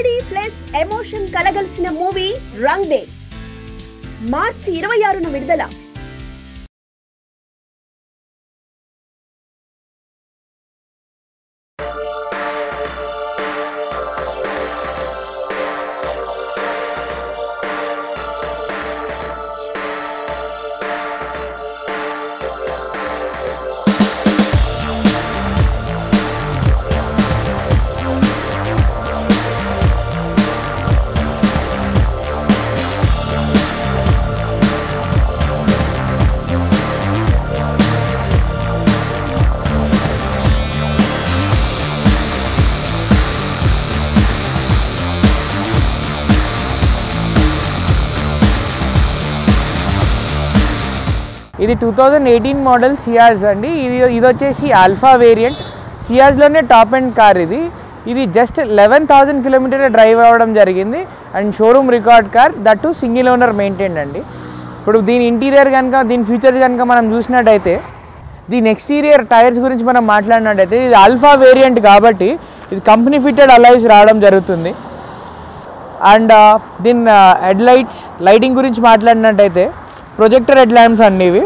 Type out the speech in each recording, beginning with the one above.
Comedy plus emotion కలగలిసిన movie Rang De మార్చి 26న విడుదల. ఇది 2018 మోడల్ సియాజ్ అండి. ఇది వచ్చేసి ఆల్ఫా వేరియంట్. సియాజ్లోనే టాప్ అండ్ కార్ ఇది జస్ట్ 11,000 కిలోమీటర్ డ్రైవ్ అవ్వడం జరిగింది and showroom record car, that single owner maintain అండి. ఇప్పుడు దీని ఇంటీరియర్ కనుక, దీని ఫీచర్స్ కనుక మనం చూసినట్టయితే, దీని ఎక్స్టీరియర్ టైర్స్ గురించి మనం మాట్లాడినట్టయితే ఇది ఆల్ఫా వేరియంట్ కాబట్టి ఇది కంపెనీ ఫిట్టెడ్ అలాయ్స్ రావడం జరుగుతుంది. అండ్ దీని లైటింగ్ గురించి మాట్లాడినట్టయితే ప్రొజెక్టర్ హెడ్ ల్యాంప్స్ అండి. ఇవి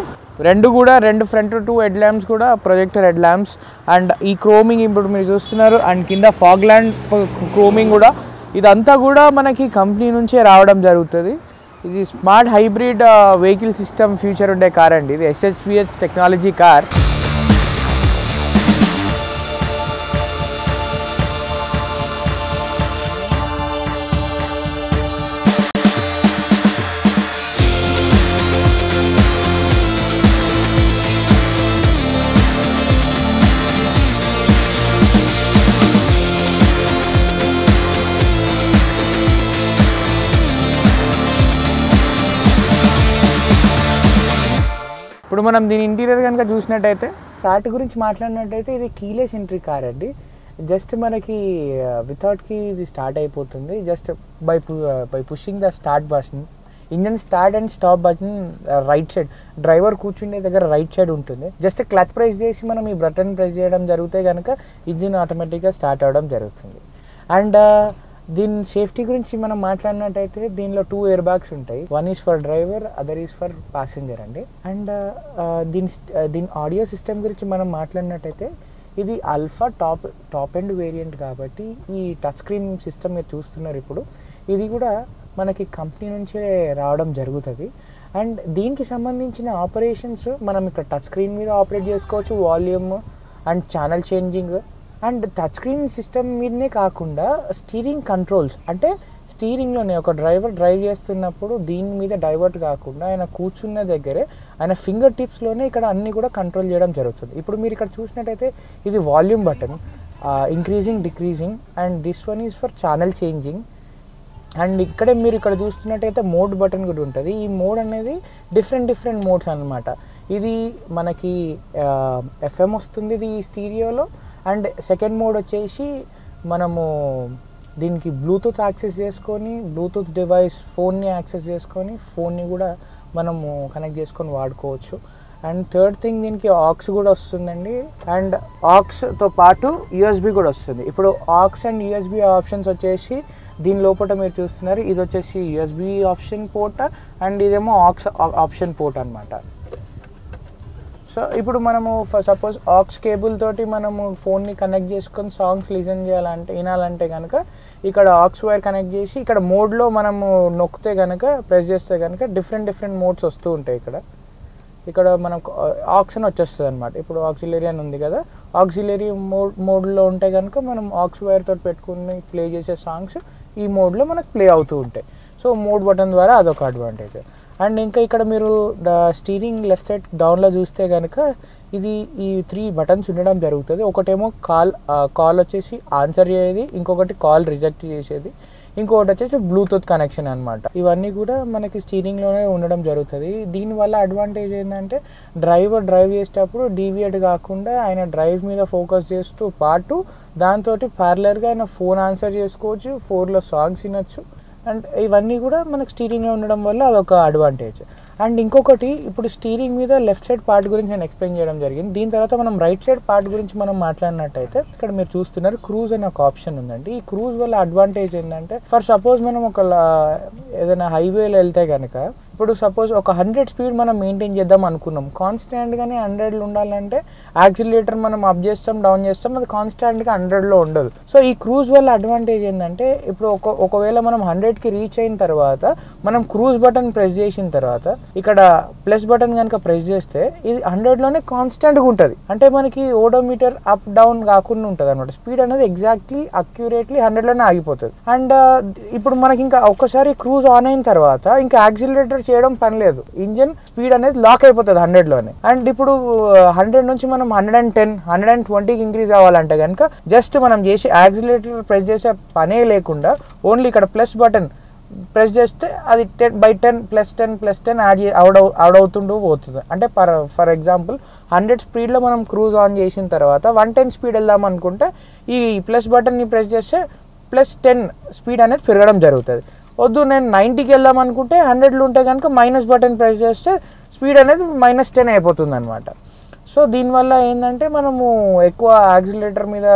రెండు ఫ్రంట్ 2 హెడ్ ల్యాంప్స్ కూడా ప్రొజెక్టర్ హెడ్ ల్యాంప్స్. అండ్ ఈ క్రోమింగ్ ఇప్పుడు మీరు చూస్తున్నారు. అండ్ కింద ఫాగ్ ల్యాంప్ క్రోమింగ్ కూడా, ఇదంతా కూడా మనకి కంపెనీ నుంచే రావడం జరుగుతుంది. ఇది smart hybrid vehicle system future ఉండే కార్ అండి. ఇది SHVH టెక్నాలజీ కార్. ఇప్పుడు మనం దీని ఇంటీరియర్ కనుక చూసినట్టయితే, స్టార్ట్ గురించి మాట్లాడినట్టయితే ఇది కీలెస్ ఎంట్రీ కార్ అండి. జస్ట్ మనకి వితౌట్ కీ ఇది స్టార్ట్ అయిపోతుంది. Just by pushing the start button, engine start and stop button right side, driver కూర్చునే దగ్గర రైట్ సైడ్ ఉంటుంది. జస్ట్ క్లచ్ ప్రెస్ చేసి మనం ఈ బటన్ ప్రెస్ చేయడం జరిగితే కనుక ఇంజిన్ ఆటోమేటిక్గా స్టార్ట్ అవ్వడం జరుగుతుంది. అండ్ దీని సేఫ్టీ గురించి మనం మాట్లాడినట్టయితే దీనిలో 2 ఎయిర్ బ్యాగ్స్ ఉంటాయి. One is for driver, other is for passenger అండి. అండ్ దీని ఆడియో సిస్టమ్ గురించి మనం మాట్లాడినట్టయితే ఇది ఆల్ఫా టాప్ ఎండ్ వేరియంట్ కాబట్టి ఈ టచ్ స్క్రీన్ సిస్టమ్ మీరు చూస్తున్నారు ఇప్పుడు, ఇది కూడా మనకి కంపెనీ నుంచే రావడం జరుగుతుంది. అండ్ దీనికి సంబంధించిన ఆపరేషన్స్ మనం ఇక్కడ టచ్ స్క్రీన్ మీద ఆపరేట్ చేసుకోవచ్చు. Volume and channel changing and touch screen system మీదనే కాకుండా స్టీరింగ్ కంట్రోల్స్, అంటే స్టీరింగ్లోనే ఒక డ్రైవర్ డ్రైవ్ చేస్తున్నప్పుడు దీని మీద డైవర్ట్ కాకుండా ఆయన కూర్చున్న దగ్గరే ఆయన ఫింగర్ టిప్స్లోనే ఇక్కడ అన్నీ కూడా కంట్రోల్ చేయడం జరుగుతుంది. ఇప్పుడు మీరు ఇక్కడ చూసినట్టయితే ఇది volume button, increasing decreasing, and this one is for channel changing. And మీరు ఇక్కడ చూస్తున్నట్టయితే మోడ్ బటన్ కూడా ఉంటుంది. ఈ మోడ్ అనేది డిఫరెంట్ మోడ్స్ అనమాట. ఇది మనకి FM వస్తుంది ఇది స్టీరియోలో. అండ్ సెకండ్ మోడ్ వచ్చేసి మనము దీనికి బ్లూటూత్ యాక్సెస్ చేసుకొని, బ్లూటూత్ డివైస్ ఫోన్ని యాక్సెస్ చేసుకొని ఫోన్ని కూడా మనము కనెక్ట్ చేసుకొని వాడుకోవచ్చు. అండ్ థర్డ్ థింగ్, దీనికి ఆక్స్ కూడా వస్తుందండి. అండ్ ఆక్స్తో పాటు USB కూడా వస్తుంది. ఇప్పుడు ఆక్స్ అండ్ USB ఆప్షన్స్ వచ్చేసి దీని లోపల మీరు చూస్తున్నారు. ఇది వచ్చేసి USB ఆప్షన్ పోర్ట్ అండ్ ఇదేమో ఆక్స్ ఆప్షన్ పోర్ట్ అనమాట. సో ఇప్పుడు మనము సపోజ్ ఆక్స్ కేబుల్ తోటి మనము ఫోన్ని కనెక్ట్ చేసుకొని సాంగ్స్ వినాలంటే కనుక ఇక్కడ ఆక్స్ వైర్ కనెక్ట్ చేసి ఇక్కడ మోడ్లో మనము నొక్కితే కనుక, ప్రెస్ చేస్తే కనుక డిఫరెంట్ మోడ్స్ వస్తూ ఉంటాయి. ఇక్కడ మనకు ఆక్స్ అని వచ్చేస్తుంది అనమాట. ఇప్పుడు ఆక్సిలరీ అని ఉంది కదా, ఆక్సిలరీ మోడ్లో ఉంటే కనుక మనం ఆక్స్ వైర్ తోటి పెట్టుకుని ప్లే చేసే సాంగ్స్ ఈ మోడ్లో మనకు ప్లే అవుతూ ఉంటాయి. సో మోడ్ బటన్ ద్వారా అదొక అడ్వాంటేజ్. అండ్ ఇంకా ఇక్కడ మీరు స్టీరింగ్ లెఫ్ట్ సైడ్ డౌన్లో చూస్తే కనుక ఇది ఈ 3 బటన్స్ ఉండడం జరుగుతుంది. ఒకటేమో కాల్ వచ్చేసి ఆన్సర్ చేసేది, ఇంకొకటి కాల్ రిజెక్ట్ చేసేది, ఇంకొకటి వచ్చేసి బ్లూటూత్ కనెక్షన్ అనమాట. ఇవన్నీ కూడా మనకి స్టీరింగ్లోనే ఉండడం జరుగుతుంది. దీనివల్ల అడ్వాంటేజ్ ఏంటంటే డ్రైవర్ డ్రైవ్ చేసేటప్పుడు డీవియేట్ కాకుండా ఆయన డ్రైవ్ మీద ఫోకస్ చేస్తూ పాటు దాంతో ప్యారలర్గా ఆయన ఫోన్ ఆన్సర్ చేసుకోవచ్చు, 4లో సాంగ్స్ వినొచ్చు. అండ్ ఇవన్నీ కూడా మనకు స్టీరింగ్లో ఉండడం వల్ల అదొక అడ్వాంటేజ్. అండ్ ఇంకొకటి ఇప్పుడు స్టీరింగ్ మీద లెఫ్ట్ సైడ్ పార్ట్ గురించి నేను ఎక్స్ప్లెయిన్ చేయడం జరిగింది. దీని తర్వాత మనం రైట్ సైడ్ పార్ట్ గురించి మనం మాట్లాడినట్టయితే ఇక్కడ మీరు చూస్తున్నారు క్రూజ్ అనే ఒక ఆప్షన్ ఉందండి. ఈ క్రూజ్ వల్ల అడ్వాంటేజ్ ఏంటంటే ఫర్ సపోజ్ మనం ఒక ఏదైనా హైవేలో వెళ్తే కనుక ఇప్పుడు సపోజ్ ఒక 100 స్పీడ్ మనం మెయింటైన్ చేద్దాం అనుకున్నాం, కాన్స్టాంట్గానే 100లో ఉండాలంటే యాక్సిలరేటర్ మనం అప్ చేస్తాం డౌన్ చేస్తాం, అది కాన్స్టాంట్గా 100లో ఉండదు. సో ఈ క్రూజ్ వల్ల అడ్వాంటేజ్ ఏంటంటే ఇప్పుడు ఒకవేళ మనం 100కి రీచ్ అయిన తర్వాత మనం క్రూజ్ బటన్ ప్రెస్ చేసిన తర్వాత ఇక్కడ ప్లస్ బటన్ కనుక ప్రెస్ చేస్తే ఇది 100లోనే కాన్స్టాంట్గా ఉంటుంది. అంటే మనకి ఓడోమీటర్ అప్ డౌన్ కాకుండా ఉంటుంది అనమాట. స్పీడ్ అనేది ఎగ్జాక్ట్లీ అక్యురేట్లీ 100లోనే ఆగిపోతుంది. అండ్ ఇప్పుడు మనకి ఇంకా ఒక్కసారి క్రూజ్ ఆన్ అయిన తర్వాత ఇంకా యాక్సిలరేటర్ చేయడం పని లేదు, ఇంజిన్ స్పీడ్ అనేది లాక్ అయిపోతుంది 100లోనే. అండ్ ఇప్పుడు 100 నుంచి మనం 110, 120కి ఇంక్రీజ్ అవ్వాలంటే కనుక జస్ట్ మనం చేసి యాక్సిలరేటర్ ప్రెస్ చేసే పనే లేకుండా ఓన్లీ ఇక్కడ ప్లస్ బటన్ ప్రెస్ చేస్తే అది 10/10 +10 యాడ్ అవుతుంటూ పోతుంది. అంటే ఫర్ ఎగ్జాంపుల్ 100 స్పీడ్లో మనం క్రూజ్ ఆన్ చేసిన తర్వాత 110 స్పీడ్ వెళ్దాం అనుకుంటే ఈ ప్లస్ బటన్ని ప్రెస్ చేస్తే +10 స్పీడ్ అనేది పెరగడం జరుగుతుంది. వద్దు నేను 90కి వెళ్దాం అనుకుంటే 100లో ఉంటే కనుక మైనస్ బటన్ ప్రెస్ చేస్తే స్పీడ్ అనేది -10 అయిపోతుంది అనమాట. సో దీనివల్ల ఏంటంటే మనము ఎక్కువ యాక్సిలరేటర్ మీద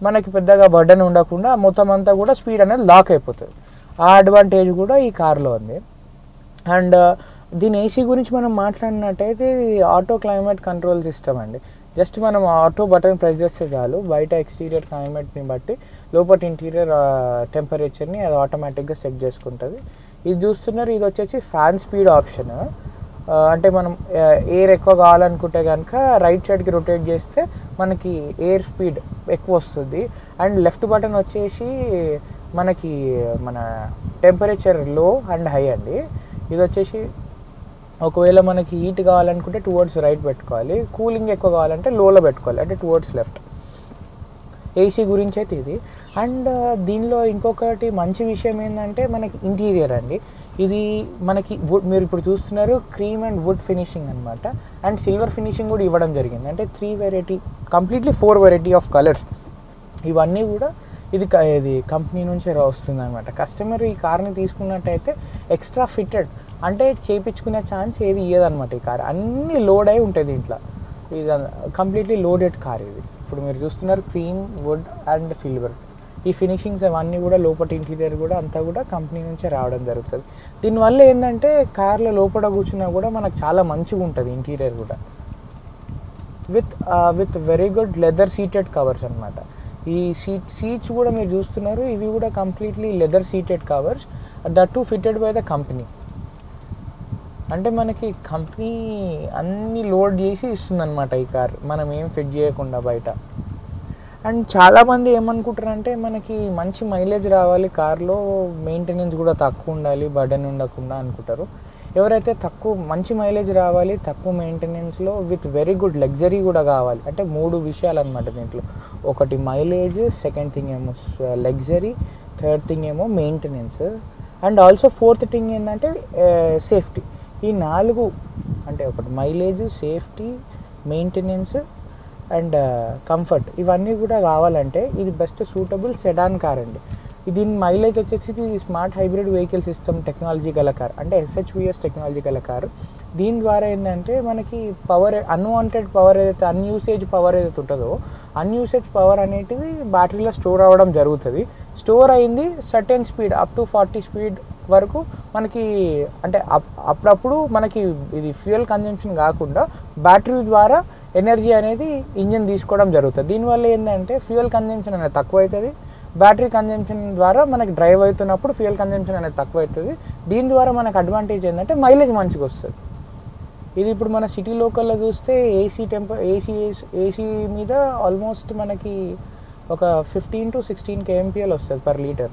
మనకి పెద్దగా బర్డన్ ఉండకుండా మొత్తం అంతా కూడా స్పీడ్ అనేది లాక్ అయిపోతుంది. ఆ అడ్వాంటేజ్ కూడా ఈ కార్లో ఉంది. అండ్ దీని ఏసీ గురించి మనం మాట్లాడినట్టయితే ఇది ఆటో క్లైమేట్ కంట్రోల్ సిస్టమ్ అండి. జస్ట్ మనం ఆటో బటన్ ప్రెస్ చేస్తే చాలు బయట ఎక్స్టీరియర్ క్లైమేట్ని బట్టి లోపల ఇంటీరియర్ టెంపరేచర్ని అది ఆటోమేటిక్గా సెట్ చేసుకుంటుంది. ఇది చూస్తున్నారు, ఇది వచ్చేసి ఫ్యాన్ స్పీడ్ ఆప్షన్. అంటే మనం ఎయిర్ ఎక్కువ కావాలనుకుంటే కనుక రైట్ సైడ్కి రొటేట్ చేస్తే మనకి ఎయిర్ స్పీడ్ ఎక్కువ వస్తుంది. అండ్ లెఫ్ట్ బటన్ వచ్చేసి మనకి మన టెంపరేచర్ లో అండ్ హై అండి. ఇది వచ్చేసి ఒకవేళ మనకి హీట్ కావాలనుకుంటే టువర్డ్స్ రైట్ పెట్టుకోవాలి, కూలింగ్ ఎక్కువ కావాలంటే లోలో పెట్టుకోవాలి, అంటే టువర్డ్స్ లెఫ్ట్. ఏసీ గురించి అయితే ఇది. అండ్ దీనిలో ఇంకొకటి మంచి విషయం ఏంటంటే మనకి ఇంటీరియర్ అండి. ఇది మనకి వుడ్, మీరు ఇప్పుడు చూస్తున్నారు క్రీమ్ అండ్ వుడ్ ఫినిషింగ్ అనమాట. అండ్ సిల్వర్ ఫినిషింగ్ కూడా ఇవ్వడం జరిగింది. అంటే 3 variety, completely 4 variety of colours. ఇవన్నీ కూడా ఇది కంపెనీ నుంచే వస్తుంది అనమాట. కస్టమర్ ఈ కార్ని తీసుకున్నట్టయితే ఎక్స్ట్రా ఫిట్టెడ్ అంటే చేయించుకునే ఛాన్స్ ఏది ఇయ్యదనమాట. ఈ కార్ అన్నీ లోడ్ అయి ఉంటుంది దీంట్లో. ఇది కంప్లీట్లీ లోడెడ్ కార్ ఇది. ఇప్పుడు మీరు చూస్తున్నారు క్రీమ్, వుడ్ అండ్ సిల్వర్, ఈ ఫినిషింగ్స్ అవన్నీ కూడా లోపల ఇంటీరియర్ కూడా అంతా కూడా కంపెనీ నుంచే రావడం జరుగుతుంది. దీనివల్ల ఏంటంటే కార్లో లోపల కూర్చున్నా కూడా మనకు చాలా మంచిగా ఉంటుంది ఇంటీరియర్ కూడా. With very good leather seated covers అనమాట. ఈ సీట్స్ కూడా మీరు చూస్తున్నారు, ఇవి కూడా completely leather seated covers, that to fitted by the company. అంటే మనకి కంపెనీ అన్ని లోడ్ చేసి ఇస్తుంది అనమాట ఈ కార్, మనం ఏం ఫిట్ చేయకుండా బయట. అండ్ చాలామంది ఏమనుకుంటారంటే మనకి మంచి మైలేజ్ రావాలి కార్లో, మెయింటెనెన్స్ కూడా తక్కువ ఉండాలి, బర్డెన్ ఉండకుండా అనుకుంటారు. ఎవరైతే మంచి మైలేజ్ రావాలి, తక్కువ మెయింటెనెన్స్లో విత్ వెరీ గుడ్ లగ్జరీ కూడా కావాలి అంటే 3 విషయాలు అనమాట దీంట్లో. ఒకటి మైలేజ్, సెకండ్ థింగ్ ఏమో లగ్జరీ, థర్డ్ థింగ్ ఏమో maintenance, and also fourth thing ఏంటంటే సేఫ్టీ. ఈ 4 అంటే ఒకటి mileage, safety, maintenance and comfort, ఇవన్నీ కూడా కావాలంటే ఇది బెస్ట్ సూటబుల్ సెడాన్ కార్ అండి. దీని మైలేజ్ వచ్చేసి ఇది smart hybrid vehicle system technology గల కార్, అంటే SHVS టెక్నాలజీ గల కారు. దీని ద్వారా ఏంటంటే మనకి పవర్, అన్వాంటెడ్ పవర్ ఏదైతే అన్యూసేజ్ పవర్ ఏదైతే ఉంటుందో అన్యూసేజ్ పవర్ అనేటిది బ్యాటరీలో స్టోర్ అవ్వడం జరుగుతుంది. స్టోర్ అయింది certain speed up to 40 speed వరకు మనకి, అంటే అప్పుడప్పుడు మనకి ఇది ఫ్యూయల్ కన్జంప్షన్ కాకుండా బ్యాటరీ ద్వారా ఎనర్జీ అనేది ఇంజిన్ తీసుకోవడం జరుగుతుంది. దీనివల్ల ఏంటంటే ఫ్యూయల్ కన్జంప్షన్ అనేది తక్కువ అవుతుంది. బ్యాటరీ కన్జంప్షన్ ద్వారా మనకి డ్రైవ్ అవుతున్నప్పుడు ఫ్యూయల్ కన్జంప్షన్ అనేది తక్కువ అవుతుంది. దీని ద్వారా మనకు అడ్వాంటేజ్ ఏంటంటే మైలేజ్ మంచిగా వస్తుంది. ఇది ఇప్పుడు మన సిటీ లోకల్లో చూస్తే ఏసీ మీద ఆల్మోస్ట్ మనకి ఒక 15 to 16 kmpl వస్తుంది పర్ లీటర్.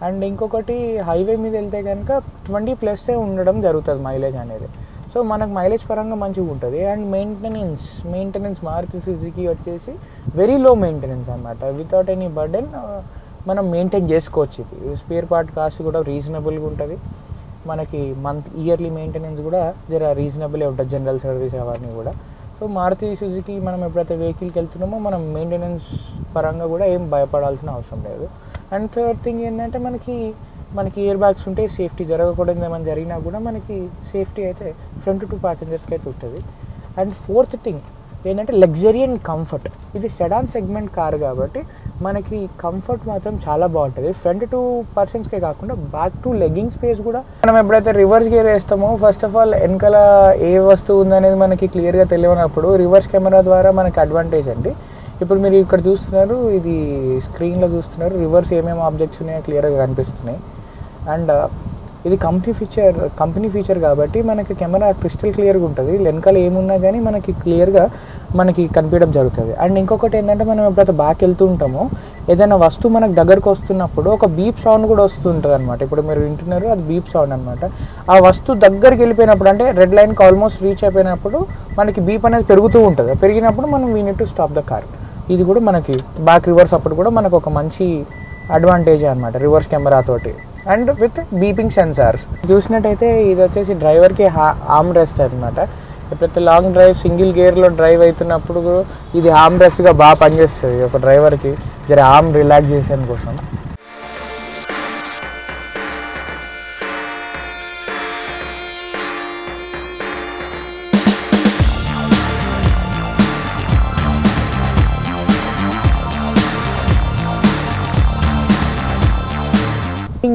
అండ్ ఇంకొకటి హైవే మీద వెళ్తే కనుక 20+ ఉండడం జరుగుతుంది మైలేజ్ అనేది. సో మనకు మైలేజ్ పరంగా మంచిగా ఉంటుంది. అండ్ మెయింటెనెన్స్ మారుతి సుజుకి వచ్చేసి వెరీ లో మెయింటెనెన్స్ అనమాట. వితౌట్ ఎనీ బర్డెన్ మనం మెయింటైన్ చేసుకోవచ్చు. ఇది స్పేర్ పార్ట్ కాస్ట్ కూడా రీజనబుల్గా ఉంటుంది. మనకి ఇయర్లీ మెయింటెనెన్స్ కూడా జర రీజనబులే ఉంటుంది, జనరల్ సర్వీస్ అవన్నీ కూడా. సో మారుతి సుజుకి మనం ఎప్పుడైతే వెహికల్కి వెళ్తున్నామో మనం మెయింటెనెన్స్ పరంగా కూడా ఏం భయపడాల్సిన అవసరం లేదు. అండ్ థర్డ్ థింగ్ ఏంటంటే మనకి మనకి ఇయర్ బ్యాగ్స్ ఉంటే సేఫ్టీ జరగకూడదు ఏమైనా జరిగినా కూడా మనకి సేఫ్టీ అయితే ఫ్రంట్ టు ప్యాసింజర్స్కి అయితే ఉంటుంది. అండ్ ఫోర్త్ థింగ్ ఏంటంటే లగ్జరీ అండ్ కంఫర్ట్. ఇది సెడాన్ సెగ్మెంట్ కార్ కాబట్టి మనకి కంఫర్ట్ మాత్రం చాలా బాగుంటుంది. ఫ్రంట్ 2 పర్సన్స్కే కాకుండా బ్యాక్ 2 లెగ్గింగ్ స్పేస్ కూడా మనం ఎప్పుడైతే రివర్స్ గేర్ వేస్తామో ఫస్ట్ ఆఫ్ ఆల్ వెనకాల ఏ వస్తువు ఉందనేది మనకి క్లియర్గా తెలియనప్పుడు రివర్స్ కెమెరా ద్వారా మనకి అడ్వాంటేజ్ అండి. ఇప్పుడు మీరు ఇక్కడ చూస్తున్నారు, ఇది స్క్రీన్లో చూస్తున్నారు, రివర్స్ ఏమేమి ఆబ్జెక్ట్స్ ఉన్నాయో క్లియర్గా కనిపిస్తున్నాయి. అండ్ ఇది కంపెనీ ఫీచర్ కాబట్టి మనకి కెమెరా క్రిస్టల్ క్లియర్గా ఉంటుంది. వెనకాల ఏమున్నా కానీ మనకి క్లియర్గా మనకి కనిపించడం జరుగుతుంది. అండ్ ఇంకొకటి ఏంటంటే మనం ఎప్పుడైతే బ్యాక్ వెళ్తూ ఉంటామో ఏదైనా వస్తువు మనకు దగ్గరకు వస్తున్నప్పుడు ఒక బీప్ సౌండ్ కూడా వస్తుంటుంది అనమాట. ఇప్పుడు మీరు వింటున్నారు, అది బీప్ సౌండ్ అనమాట. ఆ వస్తువు దగ్గరికి వెళ్ళిపోయినప్పుడు అంటే రెడ్ లైన్కి ఆల్మోస్ట్ రీచ్ అయిపోయినప్పుడు మనకి బీప్ అనేది పెరుగుతూ ఉంటుంది. పెరిగినప్పుడు మనం we need to stop the car. ఇది కూడా మనకి బ్యాక్ రివర్స్ అప్పుడు కూడా మనకు ఒక మంచి అడ్వాంటేజ్ అనమాట రివర్స్ కెమెరా తోటి. అండ్ విత్ బీపింగ్ సెన్సార్స్ చూసినట్టయితే ఇది వచ్చేసి డ్రైవర్కి ఆర్మ్ రెస్ట్ అనమాట. ఎప్పుడైతే లాంగ్ డ్రైవ్ సింగిల్ గేర్లో డ్రైవ్ అవుతున్నప్పుడు ఇది ఆర్మ్ రెస్ట్గా బాగా పనిచేస్తుంది ఒక డ్రైవర్కి, జర ఆర్మ్ రిలాక్సేషన్ కోసం.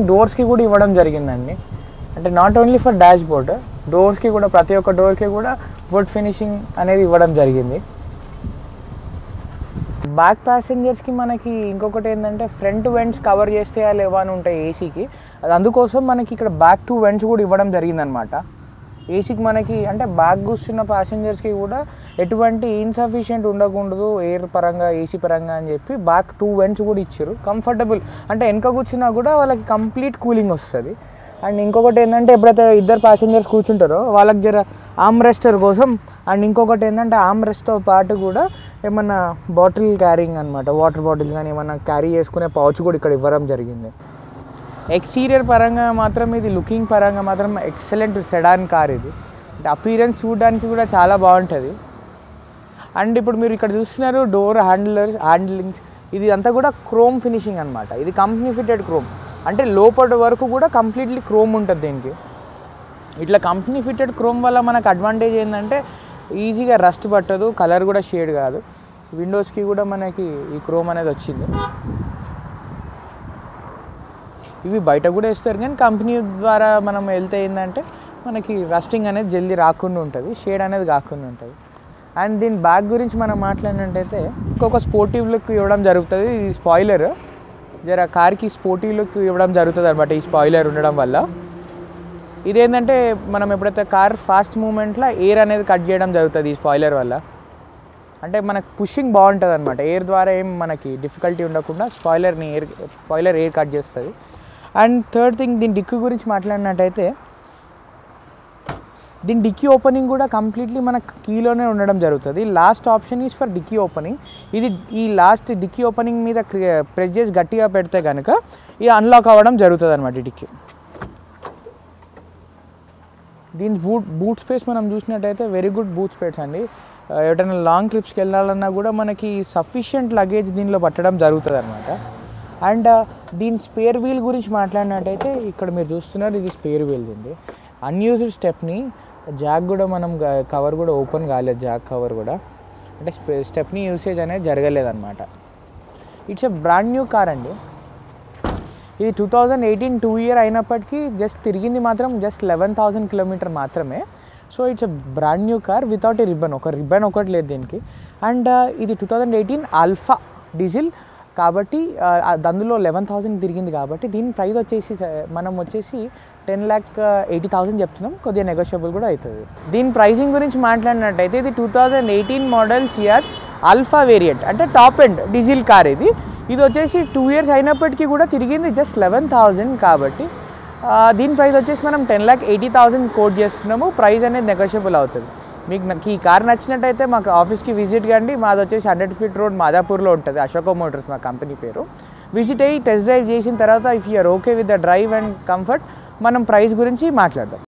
డోర్స్కి కూడా ఇవ్వడం జరిగిందండి. అంటే not only for dashboard, డోర్స్కి కూడా ప్రతి ఒక్క డోర్కి కూడా వుడ్ ఫినిషింగ్ అనేది ఇవ్వడం జరిగింది. బ్యాక్ ప్యాసింజర్స్కి మనకి ఇంకొకటి ఏంటంటే ఫ్రంట్ వెంట్స్ కవర్ చేస్తే లేవా అని ఉంటాయి ఏసీకి. అది అందుకోసం మనకి ఇక్కడ బ్యాక్ 2 వెంట్స్ కూడా ఇవ్వడం జరిగిందనమాట. ఏసీకి మనకి అంటే బ్యాక్ కూర్చున్న ప్యాసింజర్స్కి కూడా ఎటువంటి ఇన్సఫిషియెంట్ ఉండకూడదు ఎయిర్ పరంగా ఏసీ పరంగా అని చెప్పి బ్యాక్ 2 వెంట్స్ కూడా ఇచ్చారు. కంఫర్టబుల్ అంటే వెనక కూర్చున్నా కూడా వాళ్ళకి కంప్లీట్ కూలింగ్ వస్తుంది. అండ్ ఇంకొకటి ఏంటంటే ఎప్పుడైతే ఇద్దరు ప్యాసింజర్స్ కూర్చుంటారో వాళ్ళకి జర ఆర్మ్ రెస్టర్ కోసం. అండ్ ఇంకొకటి ఏంటంటే ఆర్మ్ రెస్ట్తో పాటు కూడా ఏమన్నా బాటిల్ క్యారింగ్ అనమాట, వాటర్ బాటిల్ కానీ ఏమన్నా క్యారీ చేసుకునే పౌచ్ కూడా ఇక్కడ ఇవ్వడం జరిగింది. ఎక్స్టీరియర్ పరంగా మాత్రం ఇది లుకింగ్ పరంగా మాత్రం ఎక్సలెంట్ సెడాన్ కార్ ఇది. అంటే అపీరెన్స్ చూడడానికి కూడా చాలా బాగుంటుంది. అండ్ ఇప్పుడు మీరు ఇక్కడ చూస్తున్నారు డోర్ హ్యాండిలింగ్స్ ఇది అంతా కూడా క్రోమ్ ఫినిషింగ్ అనమాట. ఇది కంపెనీ ఫిటెడ్ క్రోమ్ అంటే లోపటి వరకు కూడా కంప్లీట్లీ క్రోమ్ ఉంటుంది దీనికి. ఇట్లా కంపెనీ ఫిటెడ్ క్రోమ్ వల్ల మనకు అడ్వాంటేజ్ ఏంటంటే ఈజీగా రస్ట్ పట్టదు, కలర్ కూడా షేడ్ కాదు. విండోస్కి కూడా మనకి ఈ క్రోమ్ అనేది వచ్చింది. ఇవి బయట కూడా వేస్తారు కానీ కంపెనీ ద్వారా మనం వెళ్తే ఏంటంటే మనకి రస్టింగ్ అనేది జల్దీ రాకుండా ఉంటుంది, షేడ్ అనేది కాకుండా ఉంటుంది. అండ్ దీని బ్యాగ్ గురించి మనం మాట్లాడినట్టయితే ఇంకొక స్పోర్టివ్ లుక్ ఇవ్వడం జరుగుతుంది. ఇది స్పాయిలర్, జర కార్కి స్పోర్టివ్ లుక్ ఇవ్వడం జరుగుతుంది అనమాట ఈ స్పాయిలర్ ఉండడం వల్ల. ఇదేంటంటే మనం ఎప్పుడైతే కార్ ఫాస్ట్ మూమెంట్లో ఎయిర్ అనేది కట్ చేయడం జరుగుతుంది ఈ స్పాయిలర్ వల్ల. అంటే మనకు పుషింగ్ బాగుంటుంది అనమాట, ఎయిర్ ద్వారా ఏం మనకి డిఫికల్టీ ఉండకుండా స్పాయిలర్ ఎయిర్ కట్ చేస్తుంది. అండ్ థర్డ్ థింగ్ దీని డిక్కీ గురించి మాట్లాడినట్టయితే దీని డిక్కీ ఓపెనింగ్ కూడా కంప్లీట్లీ మన కీలోనే ఉండడం జరుగుతుంది. Last option is for dickey opening. ఇది ఈ లాస్ట్ డిక్కీ ఓపెనింగ్ మీద ప్రెస్ చేసి గట్టిగా పెడితే కనుక ఇది అన్లాక్ అవ్వడం జరుగుతుంది అనమాట ఈ డిక్కీ. దీని బూట్ స్పేస్ మనం చూసినట్టయితే వెరీ గుడ్ బూట్ స్పేస్ అండి. ఎటైనా లాంగ్ ట్రిప్స్కి వెళ్ళాలన్నా కూడా మనకి సఫిషియంట్ లగేజ్ దీనిలో పట్టడం జరుగుతుంది అనమాట. అండ్ దీని స్పేర్ వీల్ గురించి మాట్లాడినట్టయితే ఇక్కడ మీరు చూస్తున్నారు ఇది స్పేర్ వీల్ అండి. అన్యూజ్డ్ స్టెప్ని జాక్ కూడా మనం కవర్ కూడా ఓపెన్ కాలేదు, జాక్ కవర్ కూడా అంటే స్టెప్ని యూసేజ్ అనేది జరగలేదన్నమాట. It's a brand new car అండి. ఇది 2018 2 year అయినప్పటికీ జస్ట్ తిరిగింది మాత్రం జస్ట్ 11,000 kilometers మాత్రమే. So it's a brand new car without a ribbon, ఒక రిబ్బన్ ఒకటి లేదు దీనికి. అండ్ ఇది 2018 ఆల్ఫా డీజిల్ కాబట్టి అందులో 11,000 తిరిగింది కాబట్టి దీని ప్రైస్ వచ్చేసి మనం వచ్చేసి 10,80,000 చెప్తున్నాం, కొద్దిగా నెగోషియబుల్ కూడా అవుతుంది. దీని ప్రైసింగ్ గురించి మాట్లాడినట్టయితే ఇది 2018 మోడల్ సియాజ్ ఆల్ఫా వేరియంట్ అంటే టాప్ ఎండ్ డీజిల్ కార్ ఇది. ఇది వచ్చేసి 2 years అయినప్పటికీ కూడా తిరిగింది జస్ట్ 11,000 కాబట్టి దీని ప్రైస్ వచ్చేసి మనం 10,80,000 కోట్ చేస్తున్నాము. ప్రైస్ అనేది నెగోషియబుల్ అవుతుంది. మీకు ఈ కార్ నచ్చినట్టయితే మాకు ఆఫీస్కి విజిట్ కండి. మాది వచ్చేసి 100 feet రోడ్ మాదాపూర్లో ఉంటుంది, అశోక మోటార్స్ మా కంపెనీ పేరు. విజిట్ అయ్యి టెస్ట్ డ్రైవ్ చేసిన తర్వాత if you are okay with the drive and comfort మనం ప్రైస్ గురించి మాట్లాడదాం.